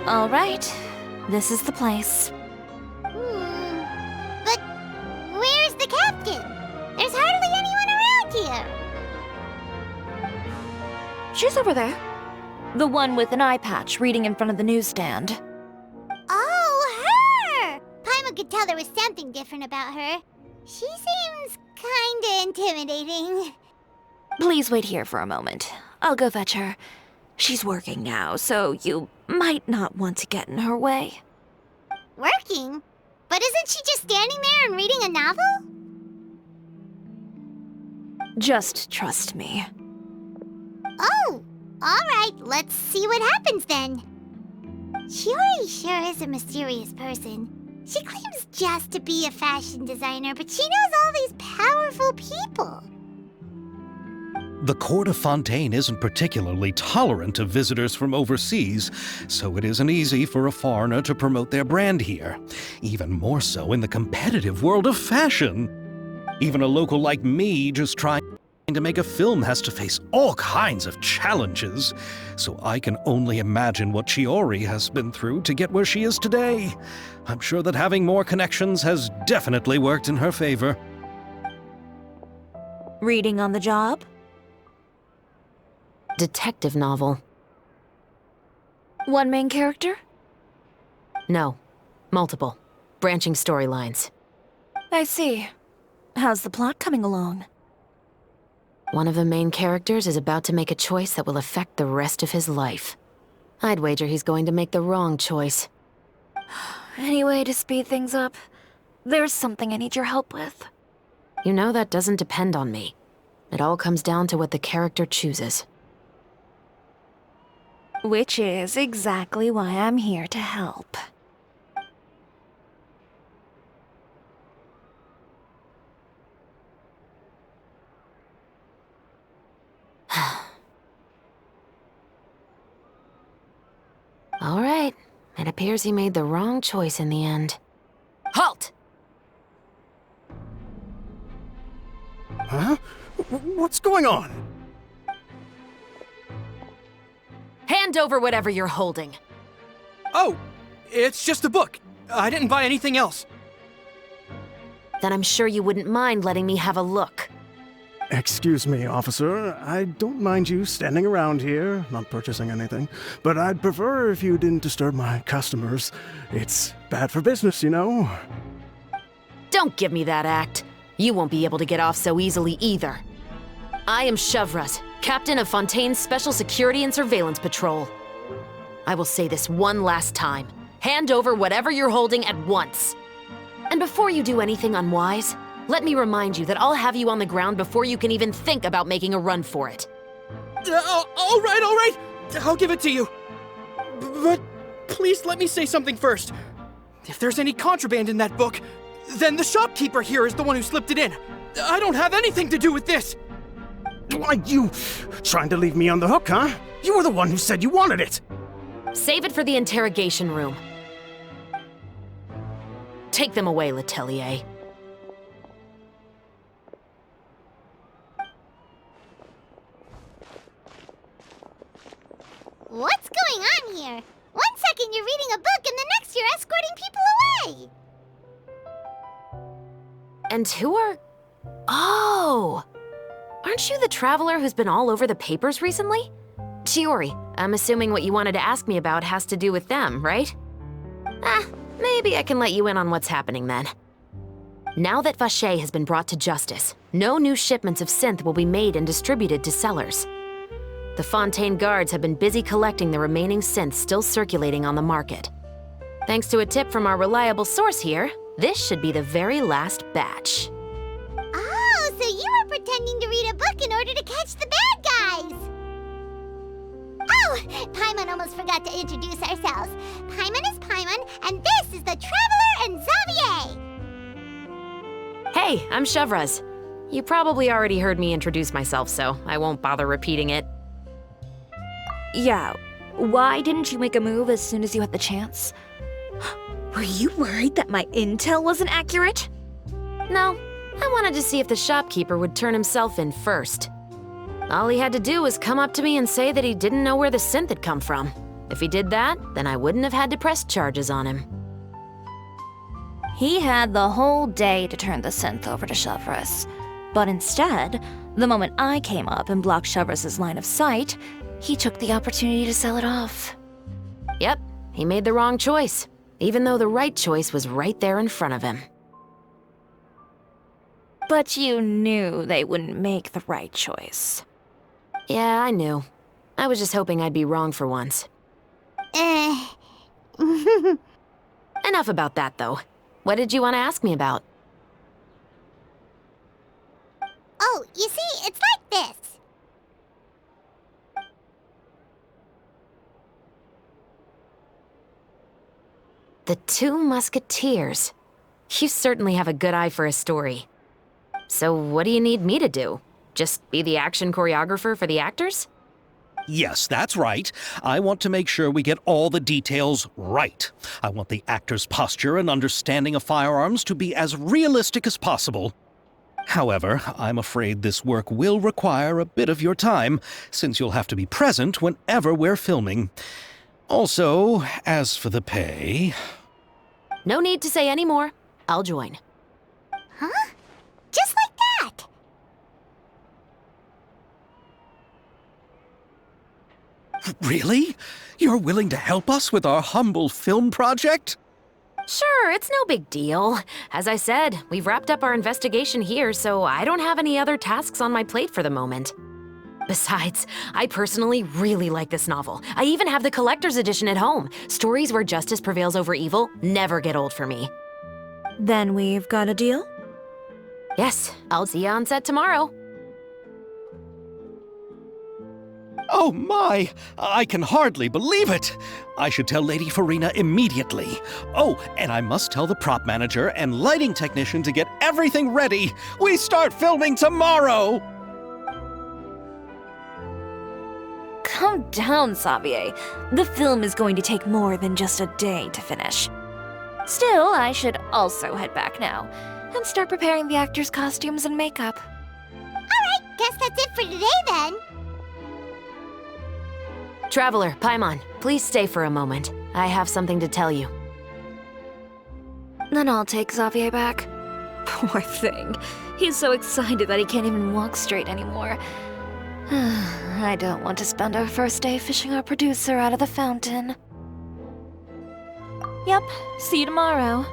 All right, this is the place. But where's the captain? There's hardly anyone around here. She's over there. The one with an eye patch reading in front of the newsstand. Oh, her! Paimon could tell there was something different about her. She seems kinda intimidating. Please wait here for a moment. I'll go fetch her. She's working now, so you might not want to get in her way. Working? But isn't she just standing there and reading a novel? Just trust me. Oh, alright, let's see what happens then. Chiori sure is a mysterious person. She claims just to be a fashion designer, but she knows all these powerful people. The court of Fontaine isn't particularly tolerant of visitors from overseas, so it isn't easy for a foreigner to promote their brand here. Even more so in the competitive world of fashion. Even a local like me just trying to make a film has to face all kinds of challenges. So I can only imagine what Chiori has been through to get where she is today. I'm sure that having more connections has definitely worked in her favor. Reading on the job? Detective novel. One main character? No. Multiple. Branching storylines. I see. How's the plot coming along? One of the main characters is about to make a choice that will affect the rest of his life. I'd wager he's going to make the wrong choice. Any way to speed things up? There's something I need your help with. You know that doesn't depend on me. It all comes down to what the character chooses. Which is exactly why I'm here to help. All right. It appears he made the wrong choice in the end. Halt! Huh? What's going on? Hand over whatever you're holding. Oh, it's just a book. I didn't buy anything else. Then I'm sure you wouldn't mind letting me have a look. Excuse me, officer. I don't mind you standing around here, not purchasing anything, but I'd prefer if you didn't disturb my customers. It's bad for business, you know. Don't give me that act. You won't be able to get off so easily either. I am Chevreuse, captain of Fontaine's Special Security and Surveillance Patrol. I will say this one last time. Hand over whatever you're holding at once. And before you do anything unwise, let me remind you that I'll have you on the ground before you can even think about making a run for it. All right. I'll give it to you. But please let me say something first. If there's any contraband in that book, then the shopkeeper here is the one who slipped it in. I don't have anything to do with this. Why, you trying to leave me on the hook, huh? You were the one who said you wanted it. Save it for the interrogation room. Take them away, Letelier. What's going on here? One second you're reading a book and the next you're escorting people away. And who are... Oh! Aren't you the traveler who's been all over the papers recently? Chiori, I'm assuming what you wanted to ask me about has to do with them, right? Maybe I can let you in on what's happening then. Now that Vacher has been brought to justice, no new shipments of synth will be made and distributed to sellers. The Fontaine guards have been busy collecting the remaining synths still circulating on the market. Thanks to a tip from our reliable source here, this should be the very last batch. Oh, so you were pretending to read a book in order to catch the bad guys! Oh, Paimon almost forgot to introduce ourselves. Paimon is Paimon, and this is the Traveler and Xavier! Hey, I'm Chevreuse. You probably already heard me introduce myself, so I won't bother repeating it. Yeah, why didn't you make a move as soon as you had the chance? Were you worried that my intel wasn't accurate? No, I wanted to see if the shopkeeper would turn himself in first. All he had to do was come up to me and say that he didn't know where the synth had come from. If he did that, then I wouldn't have had to press charges on him. He had the whole day to turn the synth over to Chevreuse. But instead, the moment I came up and blocked Chevreuse's line of sight, he took the opportunity to sell it off. Yep, he made the wrong choice, even though the right choice was right there in front of him. But you knew they wouldn't make the right choice. Yeah, I knew. I was just hoping I'd be wrong for once. Enough about that, though. What did you want to ask me about? Oh, you see, it's like this. The Two Musketeers. You certainly have a good eye for a story. So what do you need me to do? Just be the action choreographer for the actors? Yes, that's right. I want to make sure we get all the details right. I want the actor's posture and understanding of firearms to be as realistic as possible. However, I'm afraid this work will require a bit of your time, since you'll have to be present whenever we're filming. Also, as for the pay... No need to say any more. I'll join. Huh? Just like that. Really? You're willing to help us with our humble film project? Sure, it's no big deal. As I said, we've wrapped up our investigation here, so I don't have any other tasks on my plate for the moment. Besides, I personally really like this novel. I even have the collector's edition at home. Stories where justice prevails over evil never get old for me. Then we've got a deal? Yes, I'll see you on set tomorrow. Oh my! I can hardly believe it! I should tell Lady Furina immediately. Oh, and I must tell the prop manager and lighting technician to get everything ready. We start filming tomorrow! Calm down, Xavier. The film is going to take more than just a day to finish. Still, I should also head back now and start preparing the actors' costumes and makeup. Alright, guess that's it for today then. Traveler, Paimon, please stay for a moment. I have something to tell you. Then I'll take Xavier back. Poor thing. He's so excited that he can't even walk straight anymore. I don't want to spend our first day fishing our producer out of the fountain. Yep, see you tomorrow.